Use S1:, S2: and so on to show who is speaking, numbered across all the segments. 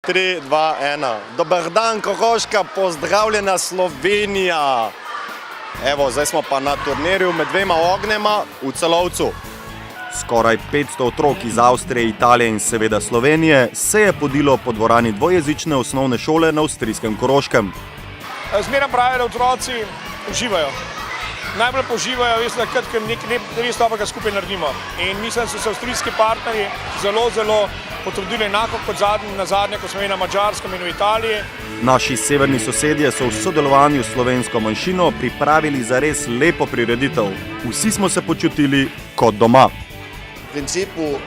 S1: 3, 2, 1. Dober dan, Koroška, pozdravljena Slovenija. Evo, zdaj smo pa na turnirju med dvema ognjema v Celovcu. Skoraj 500 otrok iz Avstrije, Italije in seveda Slovenije se je podilo po dvorani dvojezične osnovne šole na avstrijskem Koroškem.
S2: Zmeraj pravijo, da otroci uživajo. Najbolj poživajo, ker nekaj res dobrega skupaj naredimo. In mislim, da so se avstrijski partnerji zelo potrudili enako kot nazadnje, ko smo imeli na Madžarskem in v Italiji.
S1: Naši severni sosedje so v sodelovanju s slovensko manjšino pripravili zares lepo prireditev. Vsi smo se počutili kot doma.
S3: V principu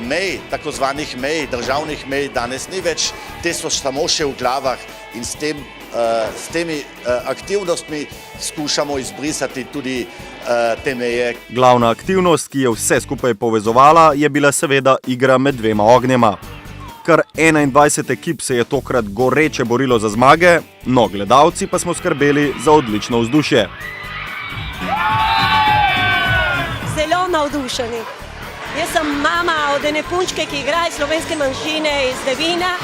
S3: mej, tako zvanih mej, državnih mej danes ni več, te so samo še v glavah in s temi aktivnostmi skušamo izbrisati tudi te meje.
S1: Glavna aktivnost, ki je vse skupaj povezovala, je bila seveda igra med dvema ognjema. Kar 21 ekip se je tokrat goreče borilo za zmage, no gledalci pa smo skrbeli za odlično vzdušje.
S4: Zelo navdušeni. Jaz sem mama od ene punčke, ki igra iz slovenske manjšine iz Devina.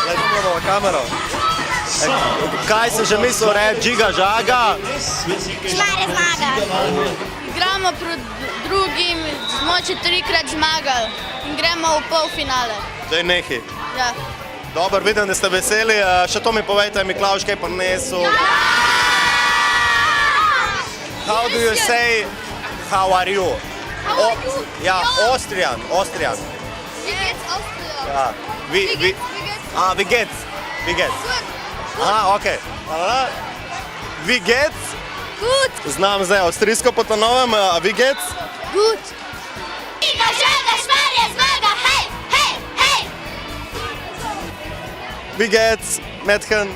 S1: Zdaj bomo na kamero. Kaj se že mislil reči, džiga žaga?
S5: Šmarje zmaga. Igramo proti drugim, smo 4-krat zmagali in gremo v polfinale.
S1: Zdaj nehi.
S5: Ja.
S1: Dobro, vidim, da ste veseli. Še to mi povejte, Miklavž, kaj prinesel? How do you say, how are you? Ja, Austrian.
S5: Wie geht's Austria?
S1: Ja. Wie geht's? Aha, okej. Wie geht's?
S5: Gut.
S1: Znam zdaj avstrijsko po to novem. Wie geht's?
S5: Gut. Džiga žaga, šmarje zmaga, hej, hej, hej!
S1: Wie geht's, Mädchen?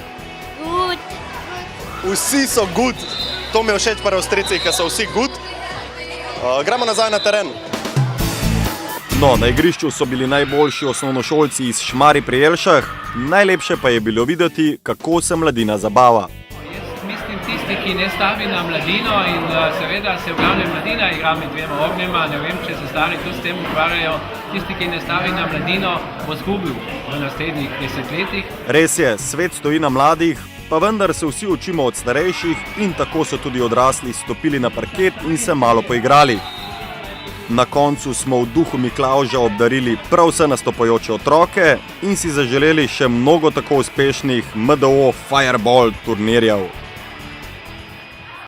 S5: Gut.
S1: Vsi so good. To mi je všeč pri Avstrijcih, ker so vsi good. Gremo nazaj na teren. No, na igrišču so bili najboljši osnovnošolci iz Šmarij pri Jelšah, najlepše pa je bilo videti, kako se mladina zabava.
S6: Jaz mislim tisti, ki ne stavi na mladino in seveda se v glavnem mladina igra med dvema ognjema, ne vem, če se stari tudi s tem ukvarjajo, tisti, ki ne stavi na mladino, bo zgubil v naslednjih desetletjih.
S1: Res je, svet stoji na mladih, pa vendar se vsi učimo od starejših in tako so tudi odrasli stopili na parket in se malo poigrali. Na koncu smo v duhu Miklavža obdarili prav vse nastopajoče otroke in si zaželeli še mnogo tako uspešnih MDO Fireball turnirjev.